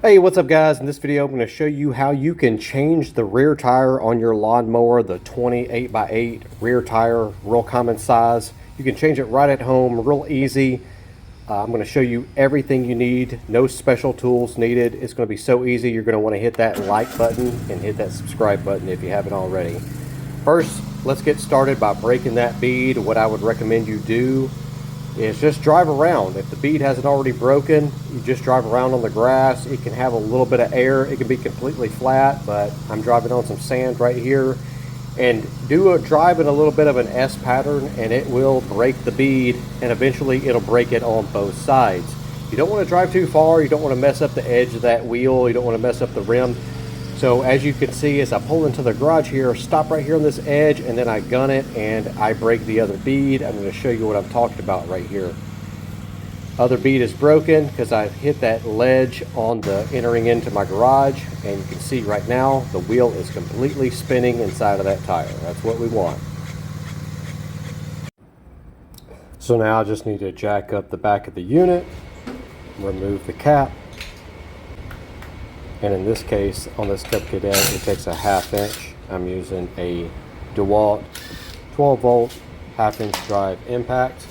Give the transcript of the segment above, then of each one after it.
Hey, what's up guys? In this video I'm going to show you how you can change the rear tire on your lawnmower, the 28x8 rear tire, real common size. You can change it right at home, real easy. I'm going to show you everything you need, no special tools needed. It's going to be so easy. You're going to want to hit that like button and hit that subscribe button if you haven't already. First, let's get started by breaking that bead. What I would recommend you do is just drive around. If the bead hasn't already broken, you just drive around on the grass. It can have a little bit of air. It can be completely flat, but I'm driving on some sand right here. And drive in a little bit of an S pattern, and it will break the bead, and eventually it'll break it on both sides. You don't want to drive too far. You don't want to mess up the edge of that wheel. You don't want to mess up the rim. So as you can see, as I pull into the garage here, stop right here on this edge, and then I gun it and I break the other bead. I'm going to show you what I'm talking about right here. Other bead is broken because I hit that ledge on the entering into my garage, and you can see right now the wheel is completely spinning inside of that tire. That's what we want. So now I just need to jack up the back of the unit, remove the cap. And in this case, on this Cub Cadet, it takes a 1/2 inch. I'm using a DeWalt 12 volt 1/2 inch drive impact.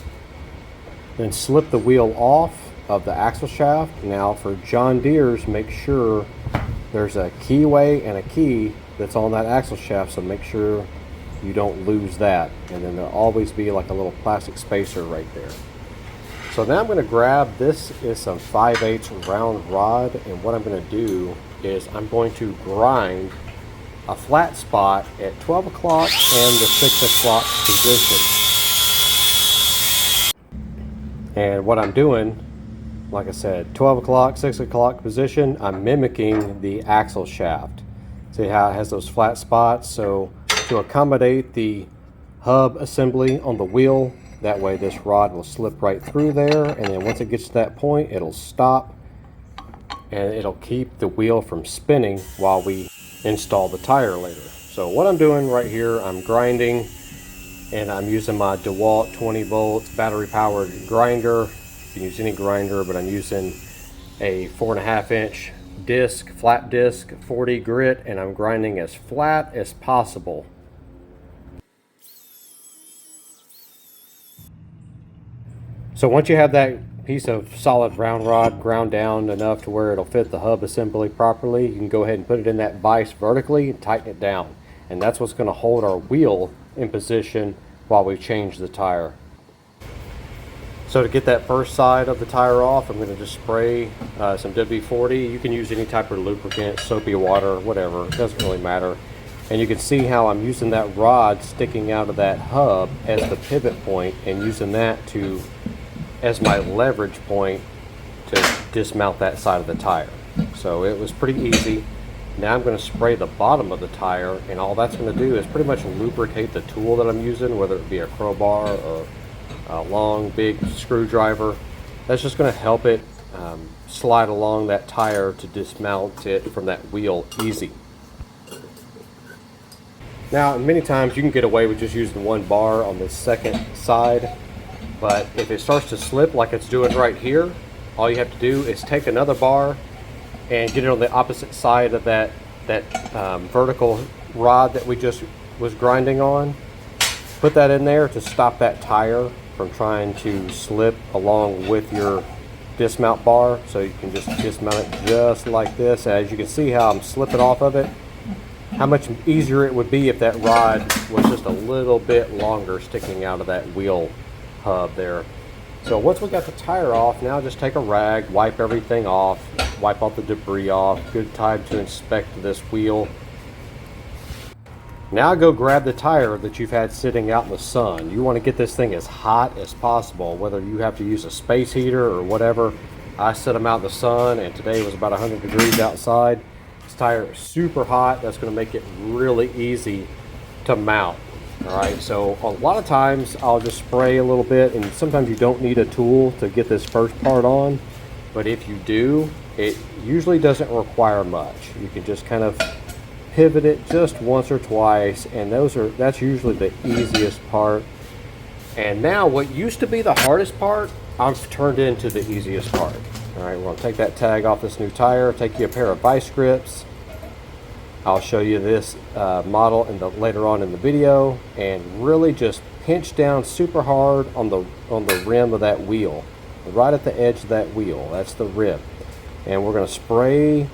Then slip the wheel off of the axle shaft. Now for John Deere's, make sure there's a keyway and a key that's on that axle shaft, so make sure you don't lose that. And then there'll always be like a little plastic spacer right there. So now I'm going to grab, this is some 5/8 round rod, and what I'm going to do is I'm going to grind a flat spot at 12 o'clock and the 6 o'clock position. And what I'm doing, like I said, 12 o'clock, 6 o'clock position, I'm mimicking the axle shaft. See how it has those flat spots? So to accommodate the hub assembly on the wheel, that way this rod will slip right through there, and then once it gets to that point, it'll stop and it'll keep the wheel from spinning while we install the tire later. So what I'm doing right here, I'm grinding, and I'm using my DeWalt 20 volts battery powered grinder. You can use any grinder, but I'm using a 4.5 inch disc, flat disc, 40 grit, and I'm grinding as flat as possible. So once you have that piece of solid round rod ground down enough to where it'll fit the hub assembly properly, you can go ahead and put it in that vise vertically and tighten it down. And that's what's going to hold our wheel in position while we change the tire. So to get that first side of the tire off, I'm going to just spray some WD-40. You can use any type of lubricant, soapy water, whatever, it doesn't really matter. And you can see how I'm using that rod sticking out of that hub as the pivot point, and using that as my leverage point to dismount that side of the tire. So it was pretty easy. Now I'm going to spray the bottom of the tire, and all that's going to do is pretty much lubricate the tool that I'm using, whether it be a crowbar or a long big screwdriver. That's just going to help it slide along that tire to dismount it from that wheel easy. Now many times you can get away with just using one bar on the second side, but if it starts to slip like it's doing right here, all you have to do is take another bar and get it on the opposite side of that vertical rod that we just was grinding on. Put that in there to stop that tire from trying to slip along with your dismount bar. So you can just dismount it just like this. As you can see how I'm slipping off of it, how much easier it would be if that rod was just a little bit longer sticking out of that wheel hub there. So once we got the tire off, now just take a rag, wipe everything off, wipe all the debris off. Good time to inspect this wheel. Now go grab the tire that you've had sitting out in the sun. You want to get this thing as hot as possible, whether you have to use a space heater or whatever. I set them out in the sun, and today was about 100 degrees outside. This tire is super hot. That's going to make it really easy to mount. All right, so a lot of times I'll just spray a little bit, and sometimes you don't need a tool to get this first part on, but if you do, it usually doesn't require much. You can just kind of pivot it just once or twice, and that's usually the easiest part. And now what used to be the hardest part, I've turned into the easiest part. All right, we're gonna take that tag off this new tire, take you a pair of vice grips. I'll show you this model later on in the video, and really just pinch down super hard on the rim of that wheel, right at the edge of that wheel. That's the rim. And we're gonna spray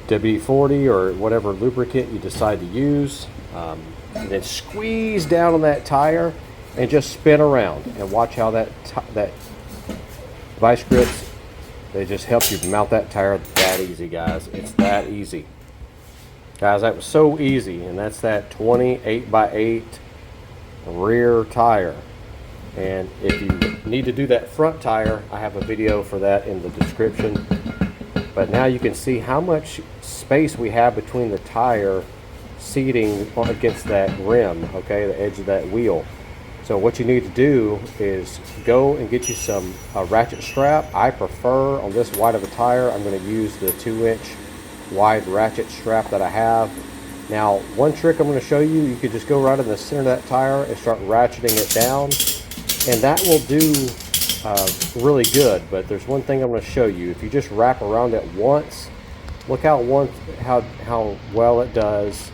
WD-40 or whatever lubricant you decide to use, and then squeeze down on that tire and just spin around, and watch how that vice grips, they just help you mount that tire that easy, guys. It's that easy. Guys, that was so easy, and that's that 28x8 rear tire. And if you need to do that front tire, I have a video for that in the description. But now you can see how much space we have between the tire seating against that rim, okay, the edge of that wheel. So what you need to do is go and get you some ratchet strap. I prefer, on this wide of a tire, I'm going to use the 2-inch wide ratchet strap that I have. Now, one trick I'm going to show you, you could just go right in the center of that tire and start ratcheting it down, and that will do really good. But there's one thing I'm going to show you. If you just wrap around it once, look how well it does.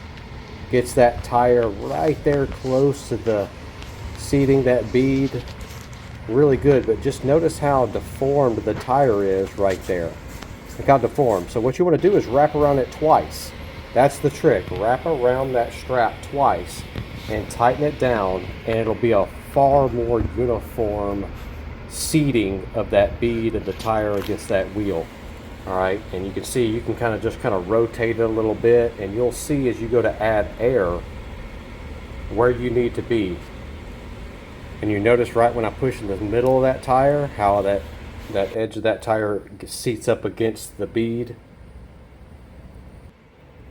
Gets that tire right there close to the seating, that bead, really good. But just notice how deformed the tire is right there. Look how deformed. So what you want to do is wrap around it twice. That's the trick. Wrap around that strap twice and tighten it down, and it'll be a far more uniform seating of that bead of the tire against that wheel. All right, and you can see, you can kind of rotate it a little bit, and you'll see as you go to add air where you need to be. And you notice right when I push in the middle of that tire, how that edge of that tire seats up against the bead.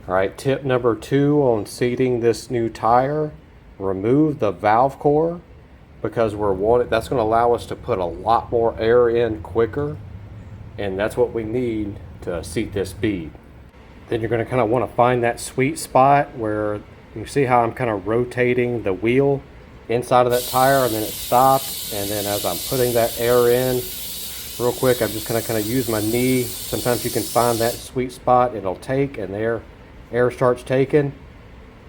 All right, tip number 2 on seating this new tire: remove the valve core, because that's going to allow us to put a lot more air in quicker, and that's what we need to seat this bead. Then you're going to kind of want to find that sweet spot where you see how I'm kind of rotating the wheel inside of that tire, and then it stopped, and then as I'm putting that air in real quick, I'm just going to kind of use my knee. Sometimes you can find that sweet spot, it'll take, and there air starts taking,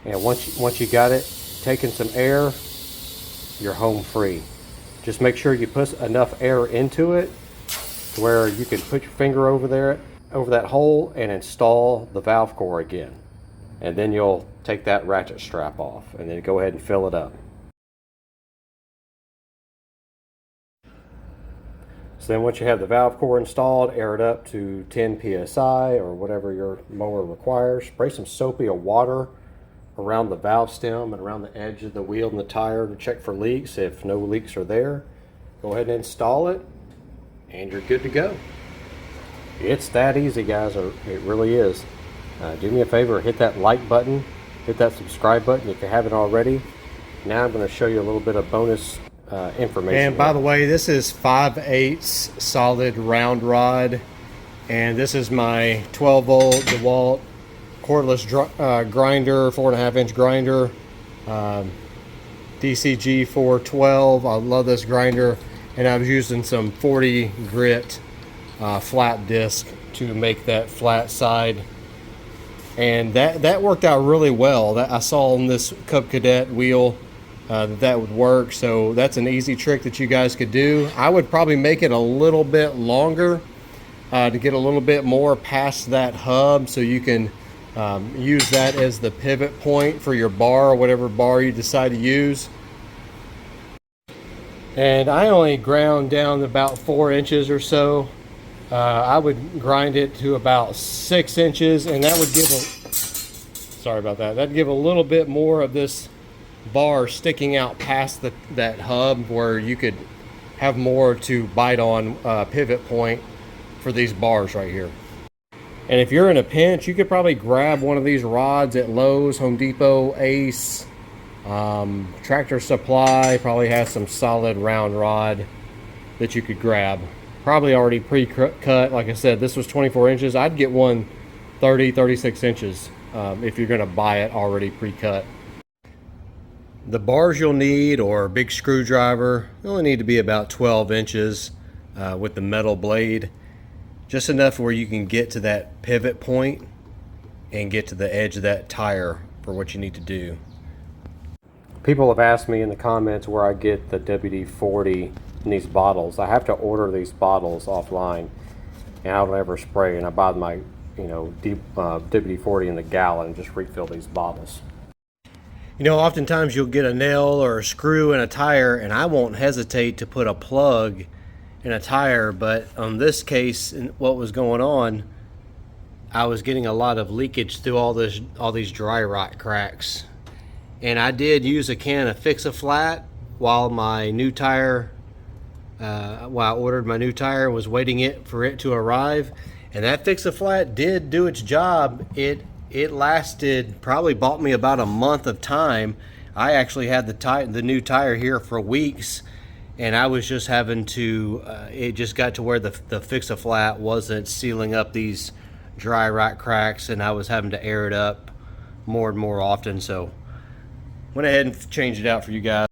and once you got it taking some air, you're home free. Just make sure you put enough air into it to where you can put your finger over that hole and install the valve core again, and then you'll take that ratchet strap off and then go ahead and fill it up. So then once you have the valve core installed, air it up to 10 psi or whatever your mower requires. Spray some soapy or water around the valve stem and around the edge of the wheel and the tire to check for leaks. If no leaks are there, go ahead and install it, and you're good to go. It's that easy, guys. It really is. Do me a favor, hit that like button, hit that subscribe button if you haven't already. Now I'm going to show you a little bit of bonus information. And by the way, this is 5/8 solid round rod, and this is my 12-volt DeWalt cordless grinder, 4.5-inch grinder, DCG 412. I love this grinder, and I was using some 40 grit flat disc to make that flat side, and that worked out really well. That I saw on this Cub Cadet wheel that would work. So that's an easy trick that you guys could do. I would probably make it a little bit longer to get a little bit more past that hub, so you can use that as the pivot point for your bar or whatever bar you decide to use. And I only ground down about 4 inches or so. I would grind it to about 6 inches, and that would give that'd give a little bit more of this bar sticking out past that hub, where you could have more to bite on pivot point for these bars right here. And if you're in a pinch, you could probably grab one of these rods at Lowe's, Home Depot, Ace, Tractor Supply probably has some solid round rod that you could grab. Probably already pre-cut. Like I said, this was 24 inches. I'd get one 36 inches if you're going to buy it already pre-cut. The bars you'll need, or a big screwdriver, you only need to be about 12 inches. with the metal blade, just enough where you can get to that pivot point and get to the edge of that tire for what you need to do. People have asked me in the comments where I get the WD-40 in these bottles. I have to order these bottles offline, and I don't ever spray, and I buy my WD-40 in the gallon and just refill these bottles. You know, oftentimes you'll get a nail or a screw in a tire, and I won't hesitate to put a plug in a tire, but on this case, what was going on, I was getting a lot of leakage through all these dry rot cracks. And I did use a can of Fix-A-Flat while my new tire, while I ordered my new tire and was waiting for it to arrive. And that Fix-A-Flat did do its job. It lasted, probably bought me about a month of time. I actually had the new tire here for weeks, and I was just having to, it just got to where the Fix-A-Flat wasn't sealing up these dry rot cracks, and I was having to air it up more and more often. So went ahead and changed it out for you guys.